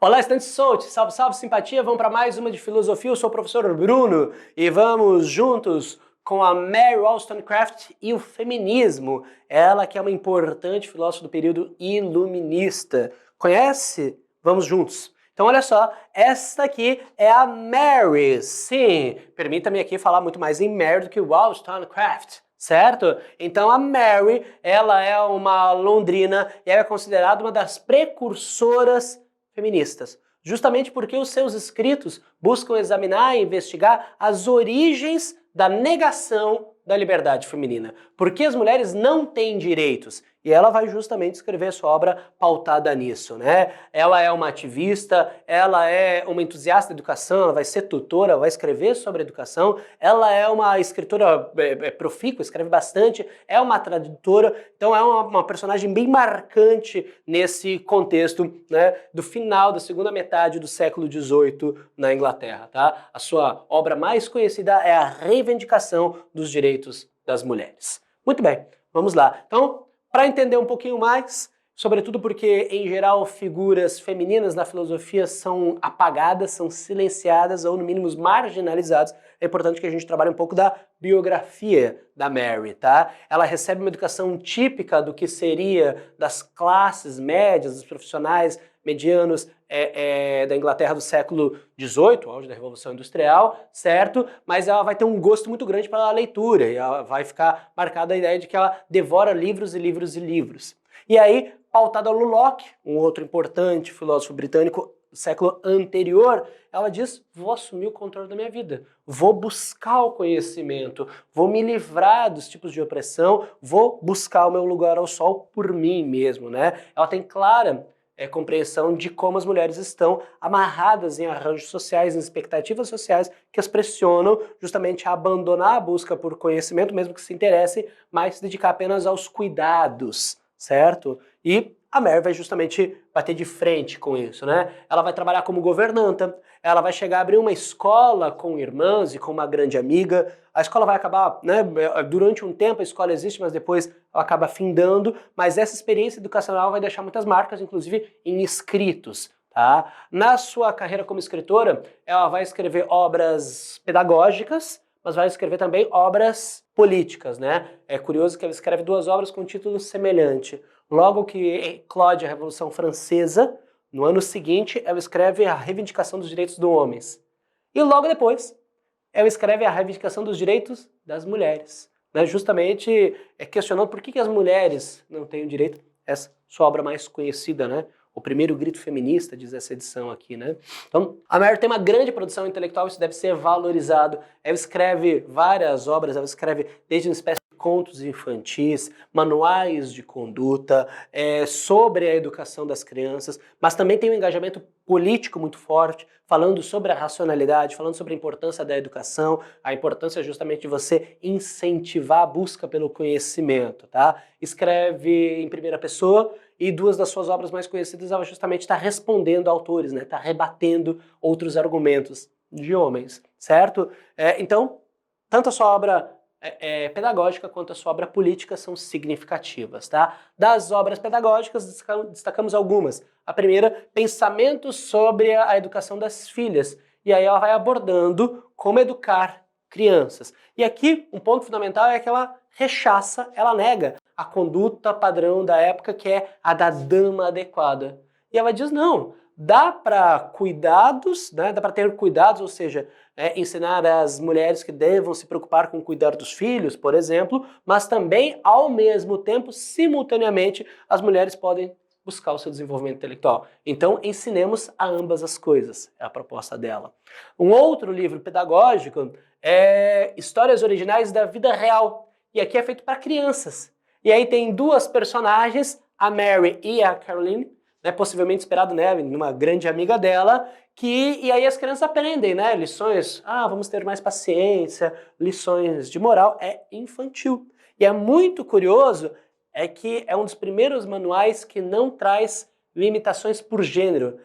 Olá, estudantes Soult, salve, salve, simpatia, vamos para mais uma de filosofia, eu sou o professor Bruno e vamos juntos com a Mary Wollstonecraft e o feminismo, ela que é uma importante filósofa do período iluminista. Conhece? Vamos juntos. Então olha só, esta aqui é a Mary, sim, permita-me aqui falar muito mais em Mary do que Wollstonecraft. Certo? Então a Mary, ela é uma londrina e ela é considerada uma das precursoras feministas, justamente porque os seus escritos buscam examinar e investigar as origens da negação da liberdade feminina. Por que as mulheres não têm direitos? E ela vai justamente escrever sua obra pautada nisso, né? Ela é uma ativista, ela é uma entusiasta da educação, ela vai ser tutora, vai escrever sobre educação, ela é uma escritora profícua, escreve bastante, é uma tradutora, então é uma personagem bem marcante nesse contexto, né, do final da segunda metade do século XVIII na Inglaterra, tá? A sua obra mais conhecida é a Reivindicação dos Direitos das Mulheres. Muito bem, vamos lá. Então, para entender um pouquinho mais, sobretudo porque, em geral, figuras femininas na filosofia são apagadas, são silenciadas ou, no mínimo, marginalizadas, é importante que a gente trabalhe um pouco da biografia da Mary, tá? Ela recebe uma educação típica do que seria das classes médias, dos profissionais medianos da Inglaterra do século XVIII, auge da Revolução Industrial, certo? Mas ela vai ter um gosto muito grande pela leitura e ela vai ficar marcada a ideia de que ela devora livros e livros e livros. E aí, pautada no Locke, um outro importante filósofo britânico do século anterior, ela diz, vou assumir o controle da minha vida, vou buscar o conhecimento, vou me livrar dos tipos de opressão, vou buscar o meu lugar ao sol por mim mesmo, né? Ela tem clara compreensão de como as mulheres estão amarradas em arranjos sociais, em expectativas sociais que as pressionam justamente a abandonar a busca por conhecimento, mesmo que se interessem, mas se dedicar apenas aos cuidados, certo? E a Mary vai justamente bater de frente com isso, né? Ela vai trabalhar como governanta, ela vai chegar a abrir uma escola com irmãs e com uma grande amiga. A escola vai acabar, né? Durante um tempo a escola existe, mas depois ela acaba findando. Mas essa experiência educacional vai deixar muitas marcas, inclusive em escritos, tá? Na sua carreira como escritora, ela vai escrever obras pedagógicas, mas vai escrever também obras políticas, né? É curioso que ela escreve duas obras com título semelhante. Logo que eclode a Revolução Francesa, no ano seguinte, ela escreve a Reivindicação dos Direitos dos Homens. E logo depois, ela escreve a Reivindicação dos Direitos das Mulheres, né? Justamente questionando por que as mulheres não têm o direito. Essa sua obra mais conhecida, né? O primeiro grito feminista, diz essa edição aqui, né? Então, a Mary tem uma grande produção intelectual, isso deve ser valorizado. Ela escreve várias obras, ela escreve desde uma espécie de contos infantis, manuais de conduta, sobre a educação das crianças, mas também tem um engajamento político muito forte, falando sobre a racionalidade, falando sobre a importância da educação, a importância justamente de você incentivar a busca pelo conhecimento, tá? Escreve em primeira pessoa, e duas das suas obras mais conhecidas, ela justamente está respondendo a autores, né? Está rebatendo outros argumentos de homens, certo? Então, tanto a sua obra pedagógica quanto a sua obra política são significativas, tá? Das obras pedagógicas, destacamos algumas. A primeira, Pensamentos sobre a Educação das Filhas. E aí ela vai abordando como educar crianças. E aqui, um ponto fundamental é que ela rechaça, ela nega a conduta padrão da época, que é a da dama adequada. E ela diz, não, dá para cuidados, né? Dá para ter cuidados, ou seja, ensinar as mulheres que devam se preocupar com cuidar dos filhos, por exemplo, mas também, ao mesmo tempo, simultaneamente, as mulheres podem buscar o seu desenvolvimento intelectual. Então, ensinemos a ambas as coisas, é a proposta dela. Um outro livro pedagógico é Histórias Originais da Vida Real, e aqui é feito para crianças. E aí tem duas personagens, a Mary e a Caroline, né, possivelmente inspirado numa grande amiga dela, e aí as crianças aprendem, né, lições, vamos ter mais paciência, lições de moral, é infantil. E é muito curioso, que é um dos primeiros manuais que não traz limitações por gênero.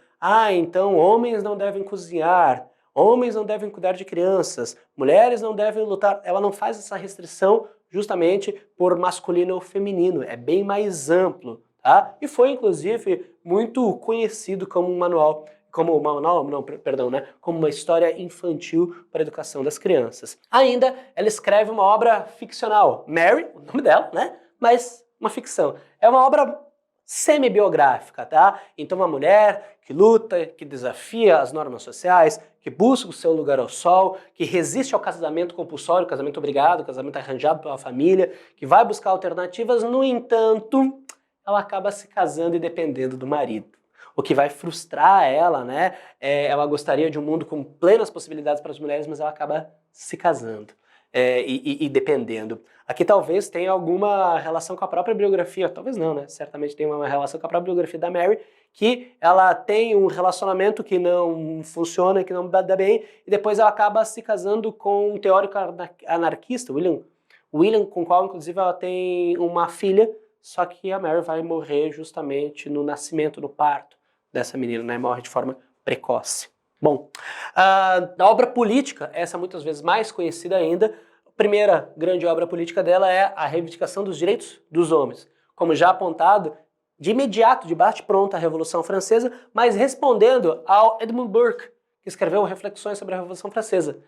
Então homens não devem cozinhar, homens não devem cuidar de crianças, mulheres não devem lutar. Ela não faz essa restrição justamente por masculino ou feminino, é bem mais amplo, tá? E foi, inclusive, muito conhecido como um manual como uma, não, perdão, né? Como uma história infantil para a educação das crianças. Ainda, ela escreve uma obra ficcional, Mary, o nome dela, né? Mas uma ficção. É uma obra semi-biográfica, tá? Então uma mulher que luta, que desafia as normas sociais, que busca o seu lugar ao sol, que resiste ao casamento compulsório, casamento obrigado, casamento arranjado pela família, que vai buscar alternativas, no entanto, ela acaba se casando e dependendo do marido. O que vai frustrar ela, né? Ela gostaria de um mundo com plenas possibilidades para as mulheres, mas ela acaba se casando e dependendo. Aqui talvez tenha alguma relação com a própria biografia, talvez não, né? Certamente tem uma relação com a própria biografia da Mary, que ela tem um relacionamento que não funciona, que não dá bem, e depois ela acaba se casando com um teórico anarquista, William, com o qual inclusive ela tem uma filha, só que a Mary vai morrer justamente no nascimento, no parto dessa menina, né? Morre de forma precoce. Bom, a obra política, essa muitas vezes mais conhecida ainda, a primeira grande obra política dela é a reivindicação dos direitos dos homens. Como já apontado, de imediato, de bate-pronto, a Revolução Francesa, mas respondendo ao Edmund Burke, que escreveu Reflexões sobre a Revolução Francesa.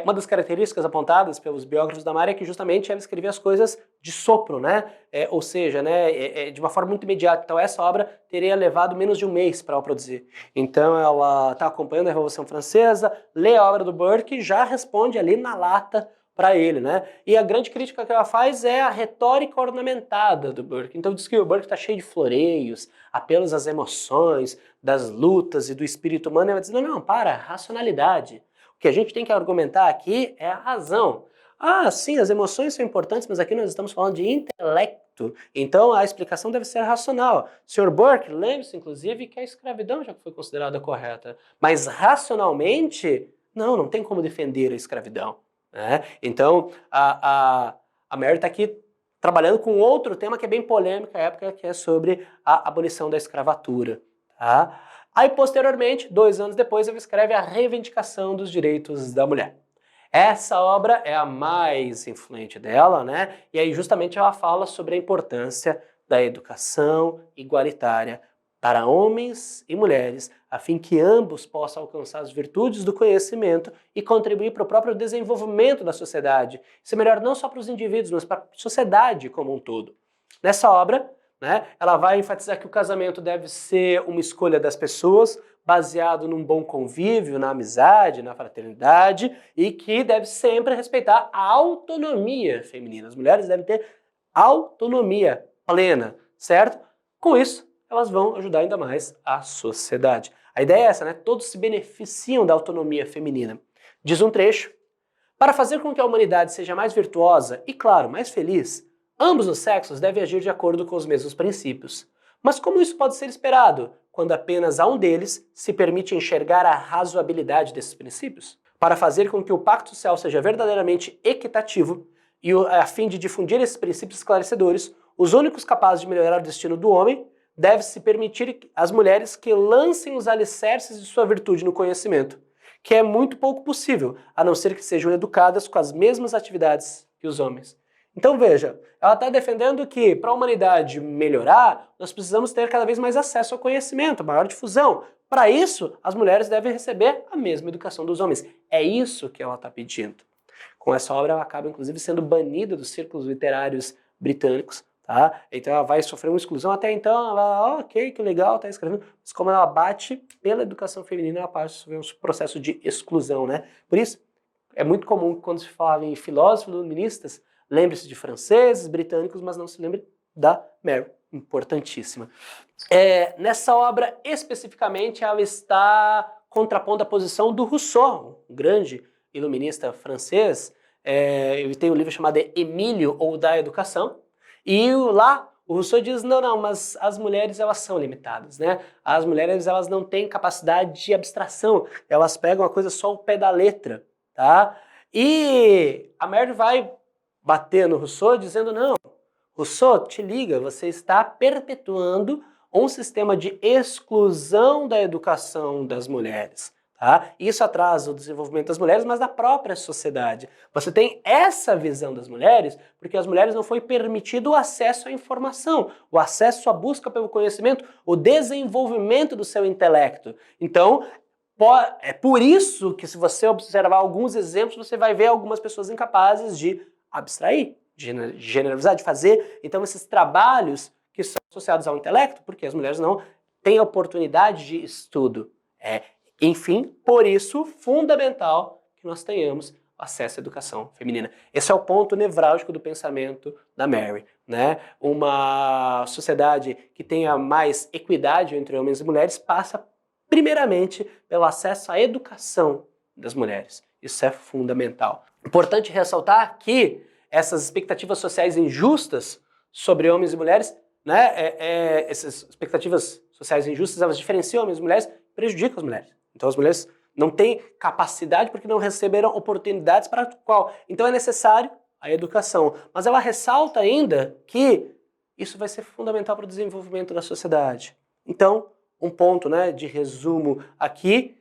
Uma das características apontadas pelos biógrafos da Mary é que justamente ela escrevia as coisas de sopro, né? Ou seja, né, de uma forma muito imediata. Então essa obra teria levado menos de um mês para ela produzir. Então ela está acompanhando a Revolução Francesa, lê a obra do Burke e já responde ali na lata para ele, né? E a grande crítica que ela faz é a retórica ornamentada do Burke. Então diz que o Burke está cheio de floreios, apelos às emoções, das lutas e do espírito humano. Ela diz, não, para, racionalidade. O que a gente tem que argumentar aqui é a razão. Ah, sim, as emoções são importantes, mas aqui nós estamos falando de intelecto. Então a explicação deve ser racional. Sr. Burke, lembre-se, inclusive, que a escravidão já foi considerada correta. Mas racionalmente, não tem como defender a escravidão. Então, a Mary está aqui trabalhando com outro tema que é bem polêmico na época, que é sobre a abolição da escravatura. Tá? Aí, posteriormente, 2 anos depois, ela escreve a Reivindicação dos Direitos da Mulher. Essa obra é a mais influente dela, né? E aí justamente ela fala sobre a importância da educação igualitária para homens e mulheres, a fim que ambos possam alcançar as virtudes do conhecimento e contribuir para o próprio desenvolvimento da sociedade. Isso é melhor não só para os indivíduos, mas para a sociedade como um todo. Nessa obra, né, ela vai enfatizar que o casamento deve ser uma escolha das pessoas, baseado num bom convívio, na amizade, na fraternidade, e que deve sempre respeitar a autonomia feminina. As mulheres devem ter autonomia plena, certo? Com isso, elas vão ajudar ainda mais a sociedade. A ideia é essa, né? Todos se beneficiam da autonomia feminina. Diz um trecho: para fazer com que a humanidade seja mais virtuosa e, claro, mais feliz, ambos os sexos devem agir de acordo com os mesmos princípios. Mas como isso pode ser esperado, quando apenas a um deles se permite enxergar a razoabilidade desses princípios? Para fazer com que o pacto social seja verdadeiramente equitativo e a fim de difundir esses princípios esclarecedores, os únicos capazes de melhorar o destino do homem deve-se permitir às mulheres que lancem os alicerces de sua virtude no conhecimento, que é muito pouco possível, a não ser que sejam educadas com as mesmas atividades que os homens. Então veja, ela está defendendo que para a humanidade melhorar, nós precisamos ter cada vez mais acesso ao conhecimento, maior difusão. Para isso, as mulheres devem receber a mesma educação dos homens. É isso que ela está pedindo. Com essa obra, ela acaba inclusive sendo banida dos círculos literários britânicos. Tá? Então ela vai sofrer uma exclusão. Até então ela, ok, que legal, tá escrevendo, mas como ela bate pela educação feminina, ela passa a sofrer um processo de exclusão, né? Por isso, é muito comum que quando se fala em filósofos iluministas, lembre-se de franceses, britânicos, mas não se lembre da Mary, importantíssima. Nessa obra, especificamente, ela está contrapondo a posição do Rousseau, um grande iluminista francês. Ele tem um livro chamado Emílio, ou da Educação, e lá o Rousseau diz, não, mas as mulheres elas são limitadas, né? As mulheres elas não têm capacidade de abstração, elas pegam a coisa só ao pé da letra, tá? E a Mary vai bater no Rousseau dizendo, não, Rousseau, te liga, você está perpetuando um sistema de exclusão da educação das mulheres. Tá? Isso atrasa o desenvolvimento das mulheres, mas da própria sociedade. Você tem essa visão das mulheres porque as mulheres não foi permitido o acesso à informação, o acesso à busca pelo conhecimento, o desenvolvimento do seu intelecto. Então, é por isso que se você observar alguns exemplos, você vai ver algumas pessoas incapazes de abstrair, de generalizar, de fazer. Então, esses trabalhos que são associados ao intelecto, porque as mulheres não têm oportunidade de estudo. Enfim, por isso, fundamental que nós tenhamos acesso à educação feminina. Esse é o ponto nevrálgico do pensamento da Mary, né? Uma sociedade que tenha mais equidade entre homens e mulheres passa, primeiramente, pelo acesso à educação das mulheres. Isso é fundamental. Importante ressaltar que essas expectativas sociais injustas sobre homens e mulheres, né? Essas expectativas sociais injustas, elas diferenciam homens e mulheres, prejudicam as mulheres. Então as mulheres não têm capacidade porque não receberam oportunidades para qual. Então é necessário a educação. Mas ela ressalta ainda que isso vai ser fundamental para o desenvolvimento da sociedade. Então, um ponto, né, de resumo aqui,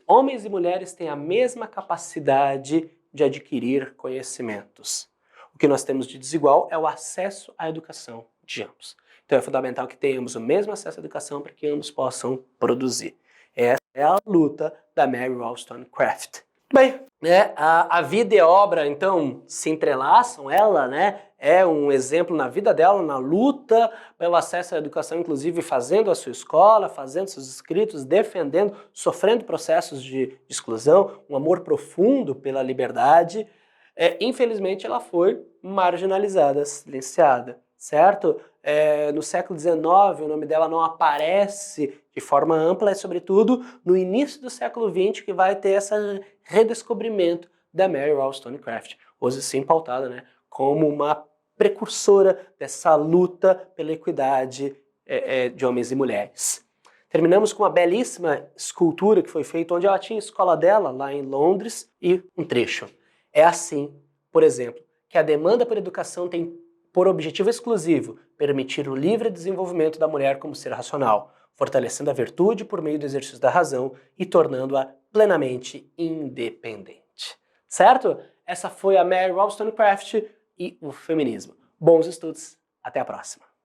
homens e mulheres têm a mesma capacidade de adquirir conhecimentos. O que nós temos de desigual é o acesso à educação de ambos. Então é fundamental que tenhamos o mesmo acesso à educação para que ambos possam produzir. Essa é a luta da Mary Wollstonecraft. Bem, né, a vida e a obra, então, se entrelaçam. Ela, né, é um exemplo na vida dela, na luta pelo acesso à educação, inclusive fazendo a sua escola, fazendo seus escritos, defendendo, sofrendo processos de exclusão, um amor profundo pela liberdade. Infelizmente, ela foi marginalizada, silenciada, certo? No século XIX, o nome dela não aparece de forma ampla, é sobretudo no início do século XX que vai ter esse redescobrimento da Mary Wollstonecraft, hoje sim pautada, né, como uma precursora dessa luta pela equidade de homens e mulheres. Terminamos com uma belíssima escultura que foi feita onde ela tinha a escola dela, lá em Londres, e um trecho. É assim, por exemplo, que a demanda por educação tem por objetivo exclusivo permitir o livre desenvolvimento da mulher como ser racional, fortalecendo a virtude por meio do exercício da razão e tornando-a plenamente independente. Certo? Essa foi a Mary Wollstonecraft e o feminismo. Bons estudos, até a próxima!